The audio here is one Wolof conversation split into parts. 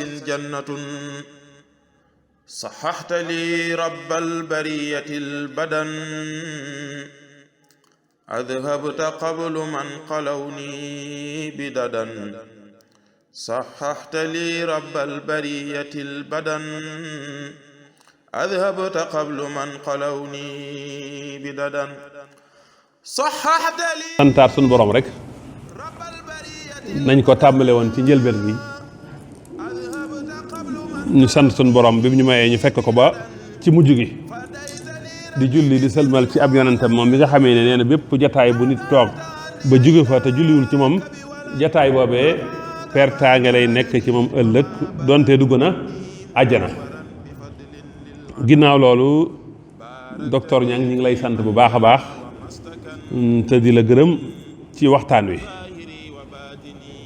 جنة صححت لي رب البرية البدن أذهبت قبل من قلوني بددا صححت لي رب البرية البدن أذهبت قبل من قلوني بددا صححت لي santaat sunu borom rek nañ ko tàmbale woon ci njëlbeen bi ñu sant sunu borom bi ñu mayee ñu fekk ko ba ci mujj gi di julli di sëlmal ci ab yonentam moom bi nga xamee ne nee na bépp jataay bu nit toog ba jóge fa te julliwul ci moom jataay boobee pertaange lay nekk ci moom ëllëg donte dugg na àjjana. ginnaaw loolu docteur Niang ñi ngi lay sant bu baax a baax te di la gërëm ci waxtaan wi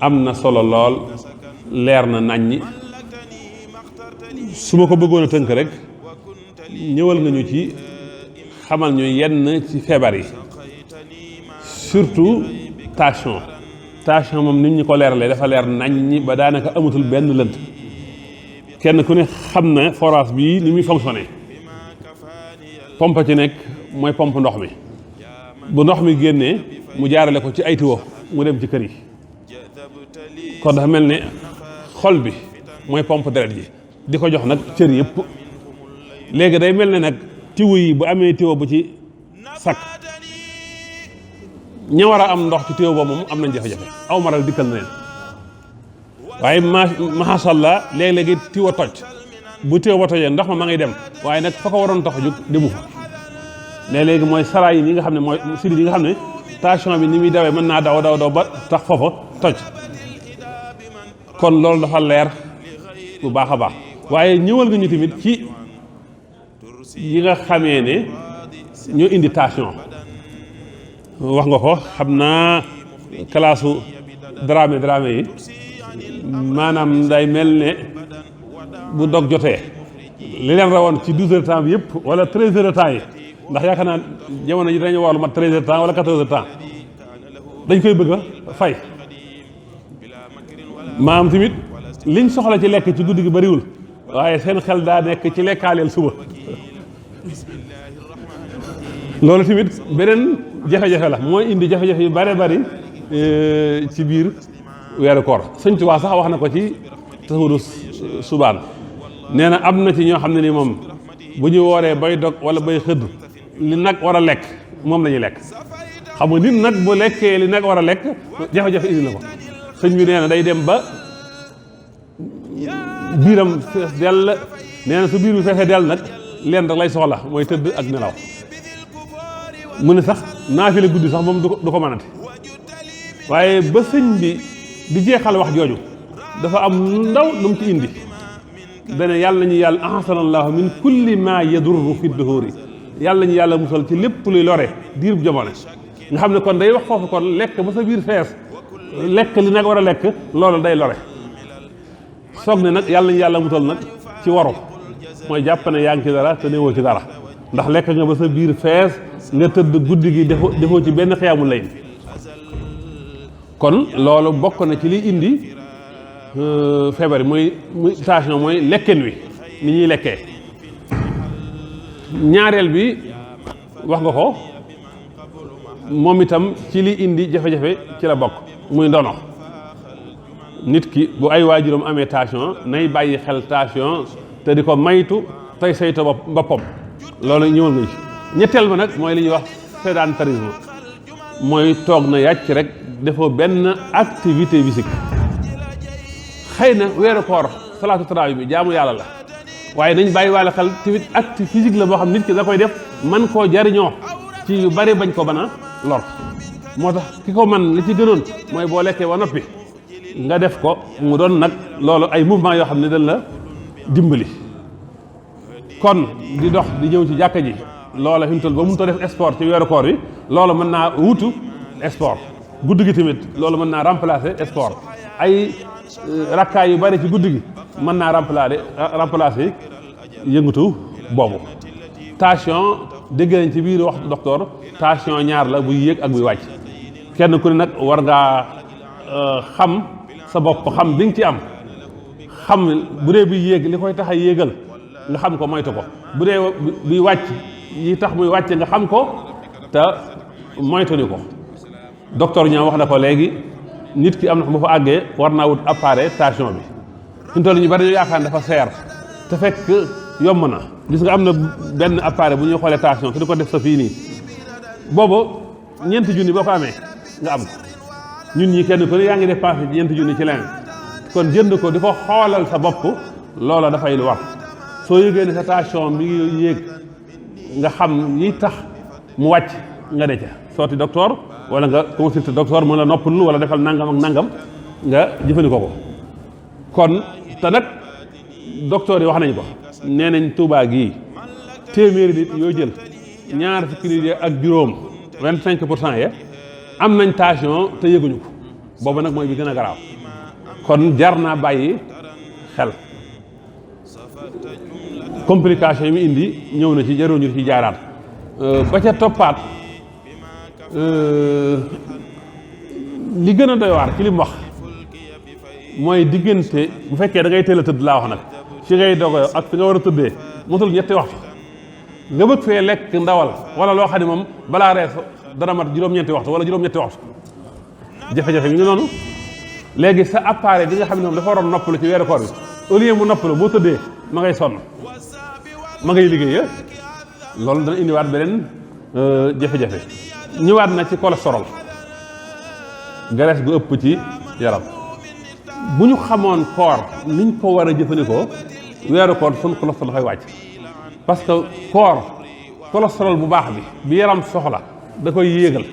am na solo lool leer na naññi su ma ko bëggoon a tënk rek ñëwal nga ñu ci xamal ñu yenn ci feebar yi surtout tension moom nit ñi ko leeralee dafa leer naññi ba daanaka amatul benn lënt kenn ku ne xam na forage bii ni muy fonctionné pompe ci nekk mooy pompe ndox mi bu ndox mi génnee mu jaarale ko ci ay tuyau mu dem ci kër yi kon dafa mel ne xol bi mooy pompe deret ji di ko jox nag cër yëpp léegi day mel ne nag tiwu yi bu amee tuyau bu ci sakk ña war a am ndox ci tuyau boobu moom am nañ jafe-jafe aw maral dikkal na leen waaye macha allah léeg-léegi tuyau toj bu tuyau ba tojee ndox ma ngay dem waaye nag fa ko waroon tax a jóg demu fa léeg-léegi mooy saraay yi nga xam ne mooy sidit yi nga xam ne tension bi ni muy dawee mën naa daw ba tax foofa toj kon loolu dafa leer bu baax a baax waaye ñëwal nga ñu tamit ci yi nga xamee ne ñoo indi tension wax nga ko xam naa kalaasu dramé yi maanaam day mel ne bu dog jotee li leen rawoon ci 12 heures de temps bi yëpp wala 13 heures de temps yi ndax yaakaar naa jamono ji dañu war lu mat 13 heures de temps wala 14 heures de temps dañ koy bëgg a fay maam tamit liñ soxla ci lekk ci guddi gi bariwul waaye seen xel daa nekk ci lekkaaleel suba loolu tamit beneen jafe-jafe la mooy indi jafe-jafe yu bare bari ci biir weeru koor Sëñ Tuubaa sax wax na ko ci tasawudu subaan nee na am na ci ñoo xam ne ni moom bu ñu wooree bay dog wala bay xëdd li nag war a lekk moom la ñuy lekk xam nga nit nag bu lekkee li nag war a lekk jafe-jafe indi na ko sëñ bi nee na day dem ba biiram fees dell nee na su biir bi feesee dell nag leen rek lay soxla mooy tëdd ak nelaw mu ne sax naafile guddi sax moom du ko mënati waaye ba sëñ bi di jeexal wax jooju dafa am ndaw lu mu ci indi dana yàlla ñu yàlla ahsanallahu min kulli ma yadurru fi duhuri yàlla ñu yàlla musal ci lépp luy lore diirub jamono nga xam ne kon day wax foofu kon lekk ba sa biir fees lekk li nag war a lekk loolu day lore soog ne nag yàlla ñu yàlla musal nag ci waru mooy jàpp ne yaa ngi ci dara te newoo ci dara ndax lekk nga ba sa biir fees nga tëdd guddi gi defoo ci benn xiyaamu lay kon loolu bokk na ci liy indi feebar muy tension mooy lekken wi ni ñuy lekkee ñaareel bi wax nga ko moom itam ci liy indi jafe-jafe ci la bokk muy ndono nit ki bu ay waajuram amee tension nay bàyyi xel tension te di ko maytu tey saytu boppam loolu ñëwal nga ci ñetteel ba nag mooy li ñuy wax sédentarisme mooy toog na yàcc rek defoo benn activité physique xëy na weeru koor salaatu tarawih bi jaamu yàlla la waaye nañ bàyyi wàlla xel tamit acte physique la boo xam nit ki da koy def man koo jariñoo ci yu bari bañ ko mën a lor moo tax ki ko man li ci gënoon mooy boo lekkee ba noppi nga def ko mu doon nag loolu ay mouvement yoo xam ne dañ la dimbali kon di dox di ñëw ci jàkka ji loola fi mu toll ba mun too def sport ci weeru koor bi loolu mën naa wutu sport guddi gi tamit loolu mën naa remplacer sport ay rakkaay yu bari ci guddi gi mën naa remplacer yëngatu boobu tension dégg nañ ci biir wax docteur tension ñaar la buy yéeg ak buy wàcc kenn ku ne nag war ngaa xam sa bopp xam bi nga ci am xam bu dee bi yéeg li koy tax a yéegal nga xam ko moytu ko bu dee bi wàcc yi tax muy wàcc nga xam ko te moytu ni ko docteur ñaa wax na ko léegi nit ki am na bu fa àggee war naa wut appareil tension bi fi mu toll ñu bari ñu yaakaar dafa seer te fekk yomb na gis nga am na benn appareil bu ñuy xoolee tension te di ko def sa fii nii boobu ñeenti junni boo ko amee nga am ko ñun ñi kenn ku ne yaa ngi dépensé ñeenti junni ci leneen kon jënd ko di ko xoolal sa bopp loola dafay lu war soo yëgee ne sa tension mi ngi yéeg nga xam yi tax mu wàcc nga de ca sooti docteur wala nga consulter docteur mën la noppalu wala defal nangam ak nangam nga jëfandikoo ko kon te nag docteur yi wax nañ ko nee nañ Tuubaa gii téeméeri nit yoo jël ñaar fukki nit ak juróom 25% ya am nañ tension te yëguñu ko boobu nag mooy bi gën a garaaw kon jar naa bàyyi xel complication yi mu indi ñëw na ci jaruñu ci jaaraat ba ca toppaat li gën a doy waar ci li mu wax mooy diggante bu fekkee da ngay teel a tëdd laa wax nag fi ngay dogoyo ak fi nga war a tëddee motul ñetti waxtu nga bëgg fee lekk ndawal wala loo xam ne moom balaa rees dana mat juróom-ñeenti waxtu wala juróom-ñetti waxtu jafe-jafe mi ngi noonu léegi sa appareil bi nga xam ne moom dafa waroon noppalu ci weeru koor bi au lieu mu noppalu boo tëddee ma ngay sonn ma ngay liggéey loolu dana indiwaat beneen jafe-jafe ñëwaat na ci cholestérol graisse gu ëpp ci yaram bu ñu xamoon koor niñ ko war a jëfandikoo weeru koor sun cholestérol dafay wàcc parce que koor cholestérol bu baax bi yaram soxla da koy yéegal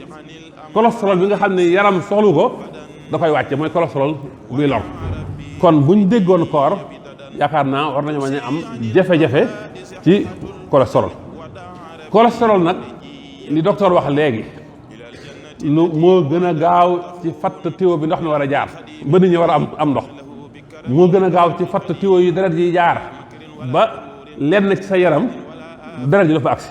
cholestérol bi nga xam ne yaram soxlu ko da koy wàcce mooy cholestérol buy lor kon bu ñu déggoon koor yaakaar naa war nañu mën a am jafe-jafe ci cholestérol nag li docteur wax léegi lu moo gën a gaaw ci fatt tiwo bi ndox mi war a jaar ba nit ñi war a am ndox moo gën a gaaw ci fatt tiwo yi deret yi jaar ba lenn ci sa yaram deret ji dafa agsi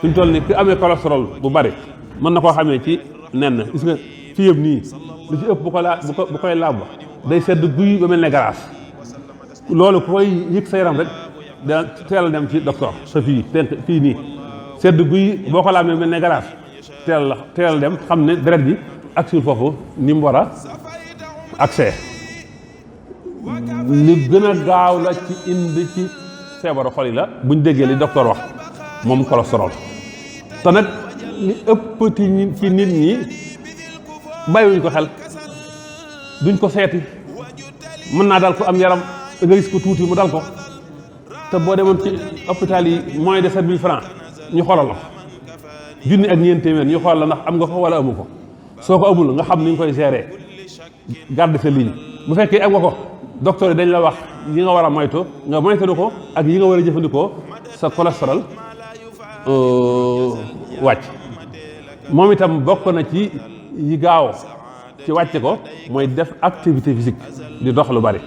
fi mu toll ni ki amee cholestérol bu bari mën na koo xamee ci nen gis nga fi yëpp nii lu ci ëpp bu koy làmb day sedd guy ba mel ne glace loolu ku koy yëg sa yaram rek da teel dem ci docteur sa fii nii sedd guy boo ko laamee mel ne glace teel dem xam ne deret ji agsiwul foofu ni mu war a accès li gën a gaaw la ci indi ci feebaru xol yi la buñ déggee li docteur wax moom cholestérol te nag li ëpp ci nit ñi bàyyiwuñ ko xel duñ ko seeti mën naa dal ko am yaram da nga gis ko tuuti mu dal ko te boo demoon ci hôpital yi moins de 7000 francs ñu xoolal la junni ak ñeent téeméer ñu xool la ndax am nga ko wala amu ko soo ko amul nga xam ni nga koy gérer garde sa ligne bu fekkee am nga ko docteur yi dañ la wax yi nga war a moytu nga moytu ko ak yi nga war a jëfandikoo sa cholestérol wàcc moom itam bokk na ci yi gaaw ci wàcc ko mooy def activité physique di dox lu bari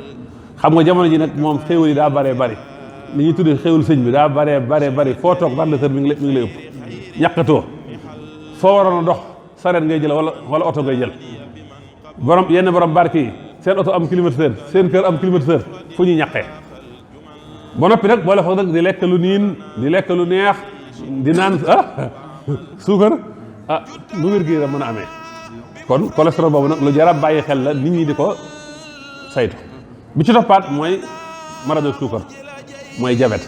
xam nga jamono ji nag moom xéewal yi daa baree bari li ñuy tuddee xéewal sëñ bi daa baree bari foo toog ventilateur mi ngi lay ëpp ñàkkatoo foo waroon a dox sareet ngay jël wala oto ngay jël yenn borom barke yi seen oto am climatiseur seen kër am climatiseur fu ñuy ñaqee ba noppi nag boole fa nag di lekk lu niin di lekk lu neex di naan suukar lu wér gi mën a amee kon cholestérol boobu nag lu jar a bàyyi xel la nit ñi di ko saytu bi ci toppaat mooy maladie suukar mooy diabète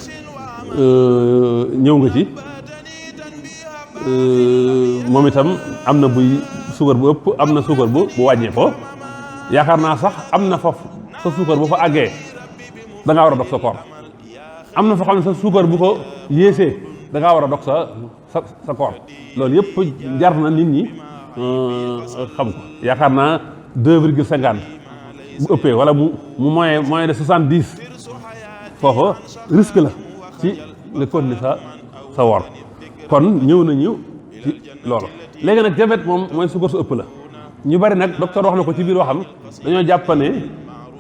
ñëw nga ci moom itam am na buy suukar bu ëpp am na suukar bu wàññee ko yaakaar naa sax am na foofu sa suukar bu fa àggee da ngaa war a dog sa koor am na foo xam ne sa suukar bu ko yéesee da ngaa war a dog sa koor loolu yëpp jar na nit ñi xam ko yaakaar naa 2,50 bu ëppee wala mu moyen de 70 foofu risque la ci nga continuer sa wor kon ñëw nañu ci loolu léegi nag diabète moom mooy suukar su ëpp la ñu bari nag docteur wax na ko ci biir waxam dañoo jàpp ne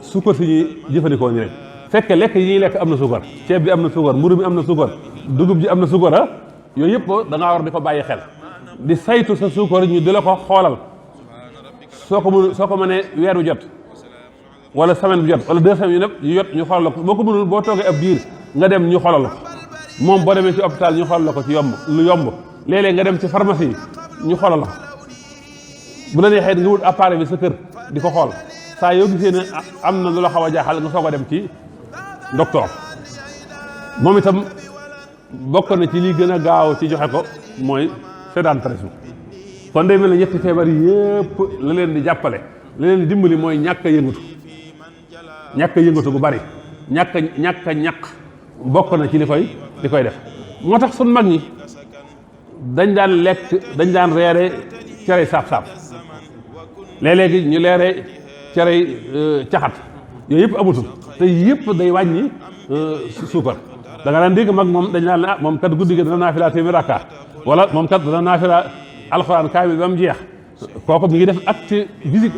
suukar si ñuy jëfandikoo ñu rek fekke lekk yi ñuy lekk am na suukar ceeb bi am na suukar mburu mi am na suukar dugub ji am na suukar yooyu yëpp da ngaa war di ko bàyyi xel di saytu sa suukar ñu di la ko xoolal soo ko mënee weeru jot wala semaine bi jot wala 2 semaines yu jot ñu xoolal la ko boo ko mënul boo toogee ab diir nga dem ñu xoolal la ko moom boo demee ci hôpital ñu xoolal la ko ci yomb lu yomb léeg-léeg nga dem ci pharmacie yi ñu xoolal la ko bu la neexee nga wut appareil bi sa kër di ko xool saa yoo gisee ne am na lu la xaw a jaaxal nga soog a dem ci docteur moom itam bokk na ci li gën a gaaw ci joxe ko mooy sédentarisme kon day mel ne ñetti feebar yëpp la leen di jàppale la leen di dimbali mooy ñàkk a yëngatu gu bari ñàkk a ñàkk bokk na ci li koy def moo tax sun mag ñi dañ daan reere cere saab-saab léeg-léegi ñu leere cere caxat yooyu yëpp amatul te yëpp day wàññi suukar da nga daan dégg mag moom dañ naan ne moom kat guddi gi dana naafila téeméer rakka wala moom kat dana naafila alxuraan kaamil ba mu jeex kooku mi ngi def acte physique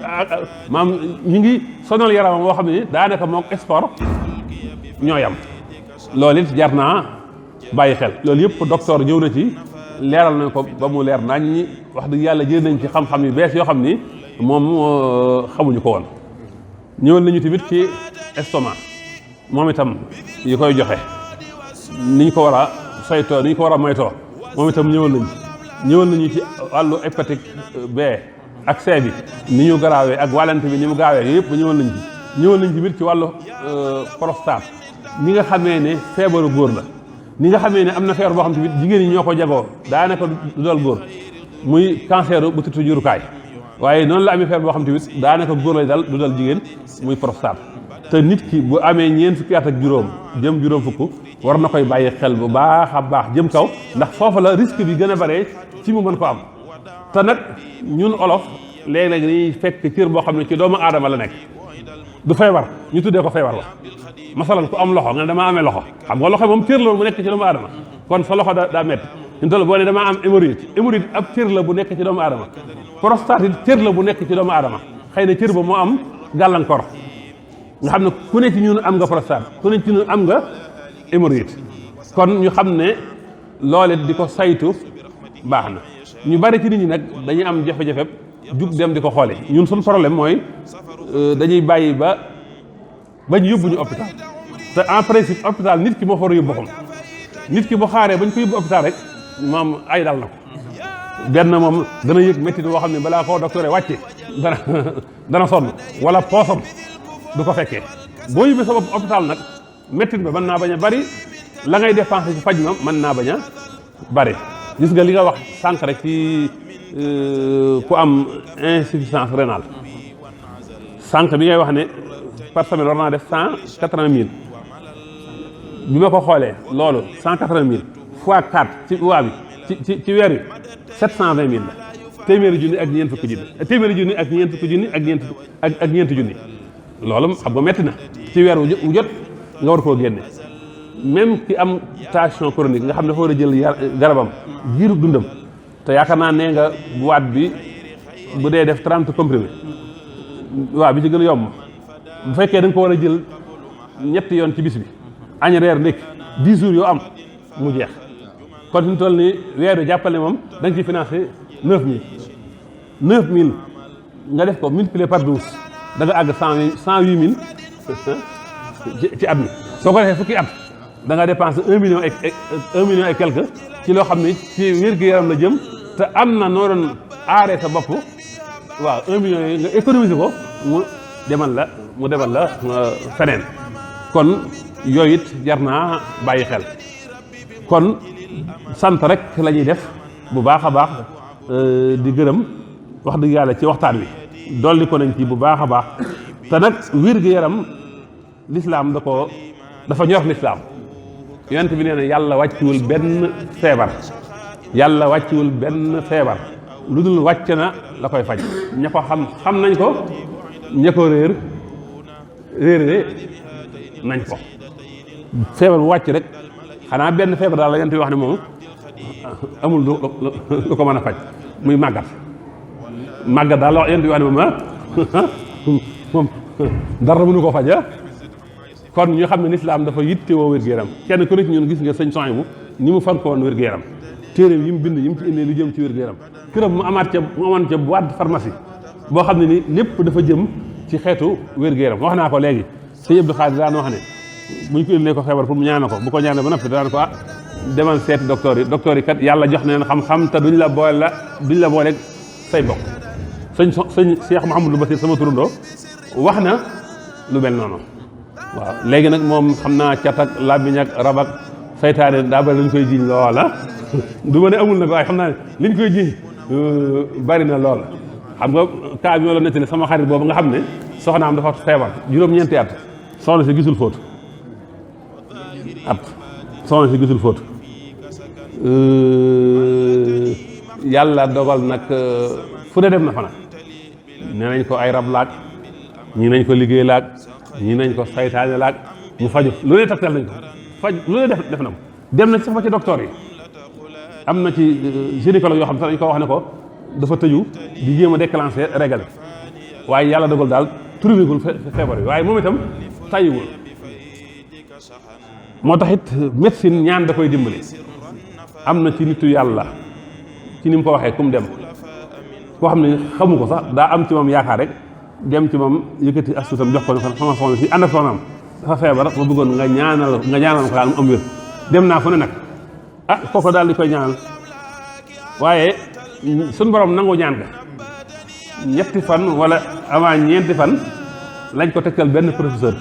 maam ñu ngi sonal yaramam boo xam ne daanaka moom sport ñoo yam loolu it jar naa bàyyi xel loolu yëpp docteur ñëw na ci leeral nañ ko ba mu leer nañ ñi wax dëgg yàlla jël nañ ci xam-xam yu bees yoo xam ni moom xamuñu ko woon ñëwal nañu tamit ci estomac moom itam yi koy joxe niñ ko war a saytoo niñ ko war a moytoo moom itam ñëwal nañu ci wàllu hépatique B ak C bi ni ñu garaawee ak wàllante bi ni mu gaawee yooyu yëpp ñëwal nañ ci biir ci wàllu prostate ni nga xamee ne feebaru góor la ni nga xamee ne am na feebar boo xam tamit jigéen ñi ñoo ko jagoo daanaka du dal góor muy cancer bu titu jurukaay waaye noonu la amee feebar boo xam tamit daanaka góor lay dal du dal jigéen muy prostate te nit ki bu amee ñeent fukki at ak juróom jëm juróom fukk war na koy bàyyi xel bu baax a baax jëm kaw ndax foofu la risque bi gën a bare ci mu mën ko am te nag ñun olof léeg-léeg dañuy fekk cër boo xam ne ci doomu aadama la nekk du feebar ñu tuddee ko feebar la masalan ku am loxo nga ne damaa amee loxo xam nga loxo moom cër la bu nekk ci doomu aadama kon sa loxo daa métti ñu toll boo ne damaa am hémorroïde ab cër la bu nekk ci doomu aadama prostate cër la bu nekk ci doomu aadama xëy na cër ba moo am gàllankoor nga xam ne ku ne ci ñun am nga prostate ku ne ci ñun am nga hémorroïde kon ñu xam ne loolee di ko saytu baax na ñu bari ci nit ñi nag dañuy am jafe-jafe jug dem di ko xoole ñun suñu problème mooy dañuy bàyyi ba ñu yóbbu ñu hôpital te en principe hôpital nit ki moo fa war a yóbbu boppam nit ki bu xaaree bañ ko yóbbu hôpital rek moom ay dal na ko benn moom dana yëg métti boo xam ne balaa koo docteur wàcce dana sonn wala poosam du ko fekkee boo yóbbee sa bopp hôpital nag métti ba mën naa bañ a bari la ngay dépensé ci faj ma mën naa bañ a bari gis nga li nga wax sànq rek ci ku am insuffisance rénale sànq bi ngay wax ne par semaine war naa def 180 000 bi ma ko xoolee loolu 180 000 fois 4 ci waa bi ci weer wi 720 000 la téeméeri junni ak ñeent fukki junni téeméeri junni ak ñeent fukki junni ak ñeent junni loolu xam nga metti na ci weer wu jot nga war koo génne même ki am tension chronique nga xam ne dafa war a jël garabam giirub dundam te yaakaar naa nee nga boîte bi bu dee def 30 comprimés waaw bi ci gën a yomb bu fekkee da nga ko war a jël ñetti yoon ci bis bi añ reer ndékki 10 jours yoo am mu jeex kon fi mu toll nii weer wi jàppale moom da nga ci financé 9000 nga def ko multiplié par 12 da nga àgg 108 000 ci at mi soo ko defee fukki at da nga dépensé 1 million et quelque ci loo xam ne ci wér-gu-yaram la jëm te am na noo doon aaree sa bopp waaw 1 million yi nga économiser ko mu demal la feneen kon yooyu it jar naa bàyyi xel kon sant rek la ñuy def bu baax a baax di gërëm wax dëgg yàlla ci waxtaan wi dolli ko nañ ci bu baax a baax te nag wér-gu-yaram lislaam dafa ñor lislaam yonent bi nee na yàlla wàcciwul benn feebar lu dul wàcc na la koy faj ña ko xam nañ ko ña ko réere nañ ko feebar bu wàcc rek xanaa benn feebar daal la yonent bi wax ne moom amul lu ko mën a faj muy màggat daal la yonent bi wax ne moom dara mënu ko faj kon ñu xam ne lislaam dafa yittewoo wér-gu-yaram kenn ku nekk ñun gis nga sëñ Sohaybu ni mu fan ko woon wér-gu-yaram téere yi mu bind yi mu ci indee lu jëm ci wér-gu-yaram këram mu amoon ca boîte pharmacie boo xam ne ni lépp dafa jëm ci xeetu wér-gu-yaram wax naa ko léegi sëñ Abdou Khadir daan wax ne bu ñu ko indee ko feebar pour mu ñaana ko bu ko ñaanee ba noppi daan ko demal seeti docteur yi kat yàlla jox na leen xam-xam te duñ la boole say bokk sëñ Cheikh Mouhamadou Bassir sama turandoo wax na lu mel noonu waaw léegi nag moom xam naa cat ak làmmiñ ak rab ak saytaane daa bari lañ koy jiiñ loola du ma ne amul nag waaye xam naa ne liñ koy jiiñ bari na lool xam nga cas bi ma la nettali sama xarit boobu nga xam ne soxnaam dafa feebar juróom-ñeenti at soxna si gisul fóotu yàlla dogal nag fu ne dem na fa nag nee nañ ko ay rab laag ñii nañ ko liggéey laag ñii nañ ko saytaane laag mu faju lu ne taktal nañ ko lu ne def na ko dem na ci sax ba ci docteur yi am na ci gynécologue yoo xam sax dañ ko wax ne ko dafa tëju di jéem a déclencher régal waaye yàlla dogal daal trouvéegul feebar bi waaye moom itam tàyyiwul moo tax it médecine ñaan da koy dimbali am na ci nitu yàlla ci ni mu ko waxee kum dem koo xam ne xamu ko sax daa am ci moom yaakaar rek dem ci moom yëkkati astutam jox ko ne sama soxna si ànd ak soxnaam dafa feebar ma bëggoon nga ñaanal ko daal mu am wér dem naa fu ne nag kooku daal di koy ñaanal waaye suñ borom nangu ñaan ga ñetti fan wala avant ñeenti fan lañ ko tegtal benn professeur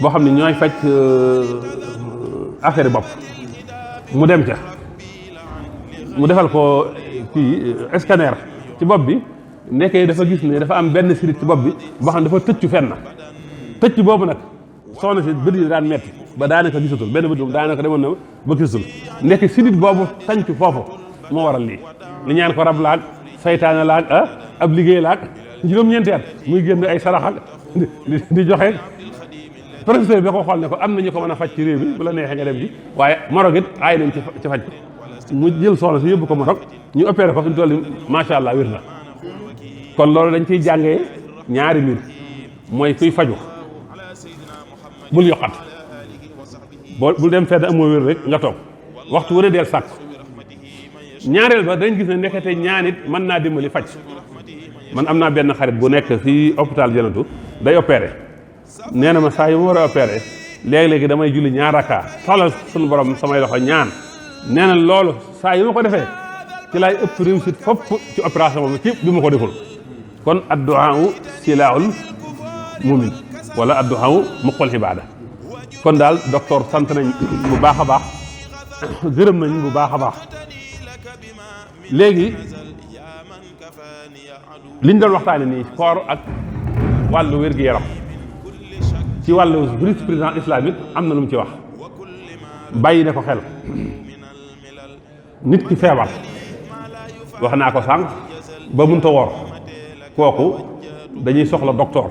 boo xam ne ñooy faj affaire bopp mu dem ca mu defal ko kii scanner ci bopp bi nekkee dafa gis ne dafa am benn sirit ci bopp bi boo xam ne dafa tëccu fenn tëcc boobu nag soxna si bët yi daan metti ba daanaka gisatul benn bët daanaka demoon na ba gisatul nekk sirit boobu tàncu foofu moo waral lii li ñaan ko rab laag saytaane laag ab liggéey laag juróom-ñeenti at muy génn ay sarax ak di joxe professeur bi ko xool ne ko am na ñu ko mën a faj ci réew mi bu la neexee nga dem ji waaye Maroc it aay nañ ci faj ko mu jël soxna si yóbbu ko Maroc ñu opéré ko fi mu toll macha allah wér na kon loolu dañ ciy jàngee ñaari mbir mooy kuy faju bul yokkat bul dem fedd amoo wér rek nga toog waxtu wu ne deel sàkk ñaareel ba dañ gis ne nekkate ñaan it mën naa dimbali faj man am naa benn xarit bu nekk fii hôpital Janatu day opéré nee na ma saa yu ma war a opéré léegi-léegi damay julli ñaar rakka soxla suñu borom samay loxo ñaan nee na loolu saa yu ma ko defee ci laay ëpp réussite fopp ci opération boobu ci bi ma ko deful kon addu'a silaahul mu'min wala addu'a muqul ibaada kon daal docteur sant nañ bu baax a baax gërëm nañ bu baax a baax léegi liñ doon waxtaane nii koor ak wàllu wér-gu-yaram ci wàllu jurisprudence islamique am na lu mu ci wax bàyyi ne ko xel nit ki feebar wax naa ko sànq ba mënta woor kooku dañuy soxla docteur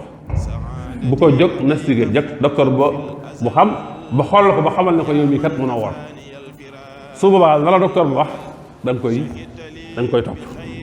bu ko jóg nastigé jëkk docteur bu xam ba xool ko ba xamal ne ko yow mii kat mën a woor su boobaa la la docteur bu wax da nga koy topp